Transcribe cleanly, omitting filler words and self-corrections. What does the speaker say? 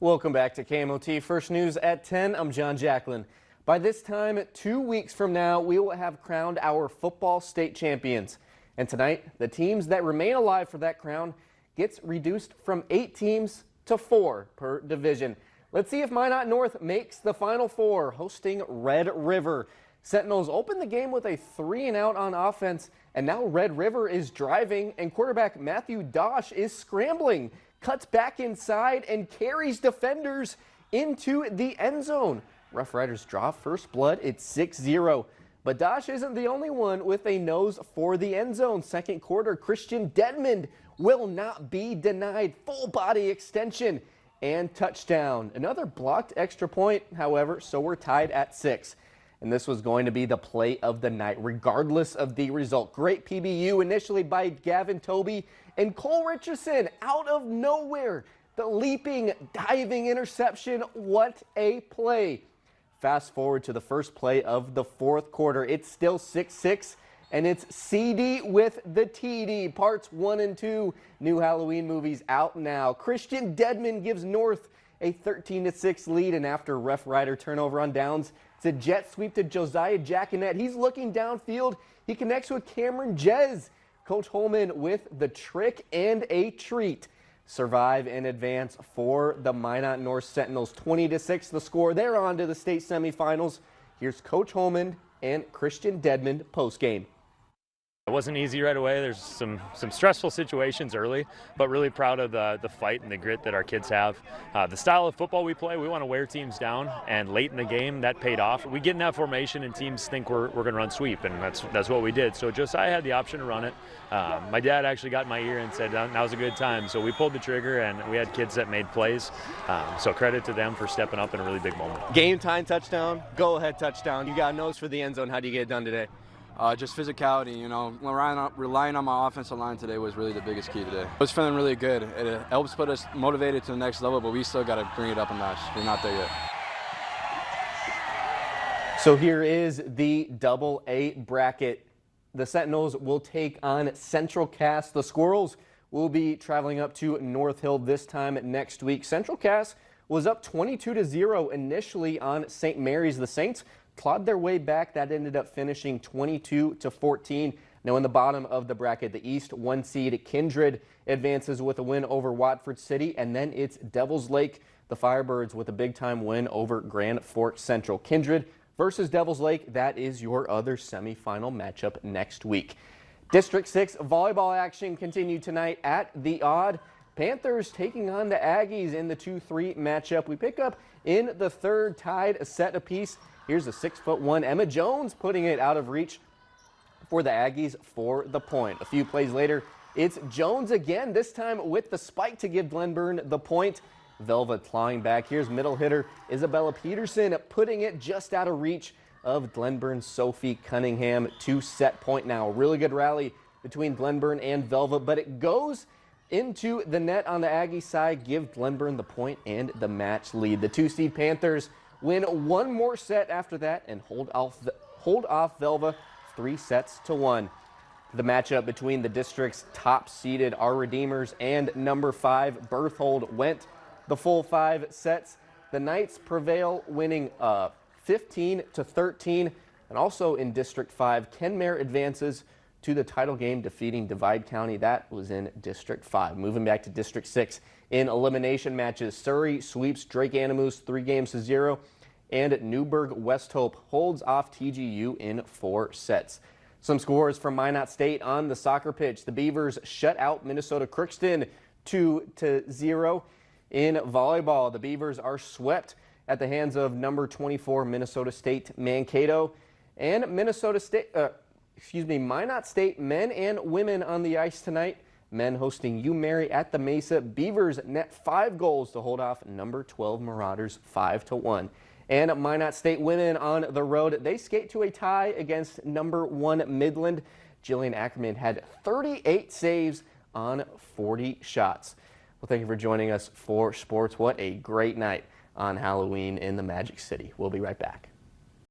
Welcome back to KMOT First News at 10. I'm John Jacklin. By this time, 2 weeks from now, we will have crowned our football state champions. And tonight, the teams that remain alive for that crown gets reduced from 8 teams to 4 per division. Let's see if Minot North makes the Final Four, hosting Red River. Sentinels open the game with a 3-and-out on offense, and now Red River is driving, and quarterback Matthew Dosh is scrambling, cuts back inside, and carries defenders into the end zone. Rough Riders draw first blood. It's 6-0. But Dosh isn't the only one with a nose for the end zone. Second quarter, Christian Dedmond will not be denied. Full body extension and touchdown. Another blocked extra point, however, so we're tied at 6. And this was going to be the play of the night, regardless of the result. Great PBU initially by Gavin Toby and Cole Richardson out of nowhere. The leaping, diving interception. What a play. Fast forward to the first play of the fourth quarter. It's still 6-6, and it's CD with the TD. Parts 1 and 2, new Halloween movies out now. Christian Dedmond gives North a 13-6 lead, and after Rough Rider turnover on downs, it's a jet sweep to Josiah Jackinet. He's looking downfield. He connects with Cameron Jez. Coach Holman with the trick and a treat. Survive and advance for the Minot North Sentinels. 20-6 the score. They're on to the state semifinals. Here's Coach Holman and Christian Dedmond postgame. It wasn't easy right away. There's some stressful situations early, but really proud of the fight and the grit that our kids have. The style of football we play, we want to wear teams down, and late in the game, that paid off. We get in that formation, and teams think we're going to run sweep, and that's what we did. So Josiah had the option to run it. My dad actually got in my ear and said, now's a good time. So we pulled the trigger, and we had kids that made plays. So credit to them for stepping up in a really big moment. Game time touchdown, go-ahead touchdown. You got a nose for the end zone. How do you get it done today? Just physicality, relying on my offensive line today was really the biggest key today. I was feeling really good. It helps put us motivated to the next level, but we still got to bring it up a notch. We're not there yet. So here is the AA bracket. The Sentinels will take on Central Cass. The Squirrels will be traveling up to North Hill this time next week. Central Cass was up 22-0 initially on St. Mary's. The Saints clawed their way back. That ended up finishing 22-14. Now in the bottom of the bracket, the East 1 seed Kindred advances with a win over Watford City, and then it's Devils Lake, the Firebirds, with a big-time win over Grand Forks Central. Kindred versus Devils Lake, that is your other semifinal matchup next week. District 6 volleyball action continued tonight at the Odd. Panthers taking on the Aggies in the 2-3 matchup. We pick up in the third, tied a set apiece. Here's a 6'1" Emma Jones putting it out of reach for the Aggies for the point. A few plays later, it's Jones again, this time with the spike to give Glenburn the point. Velva clawing back. Here's middle hitter Isabella Peterson putting it just out of reach of Glenburn's Sophie Cunningham. 2-set point now. Really good rally between Glenburn and Velva, but it goes into the net on the Aggie side. Give Glenburn the point and the match lead. The 2-seed Panthers win one more set after that and hold off Velva 3-1. The matchup between the district's top-seeded Our Redeemers and number 5 Berthold went the full 5 sets. The Knights prevail, winning 15-13. And also in District 5, Kenmare advances to the title game, defeating Divide County. That was in District 5. Moving back to District 6 in elimination matches, Surrey sweeps Drake Animus 3-0, and Newburgh West Hope holds off TGU in 4 sets. Some scores from Minot State on the soccer pitch. The Beavers shut out Minnesota Crookston 2-0. In volleyball, the Beavers are swept at the hands of number 24 Minnesota State Mankato, and Minot State men and women on the ice tonight. Men hosting UMary at the Mesa. Beavers net 5 goals to hold off number 12 Marauders 5-1. And Minot State women on the road. They skate to a tie against number 1 Midland. Jillian Ackerman had 38 saves on 40 shots. Well, thank you for joining us for sports. What a great night on Halloween in the Magic City. We'll be right back.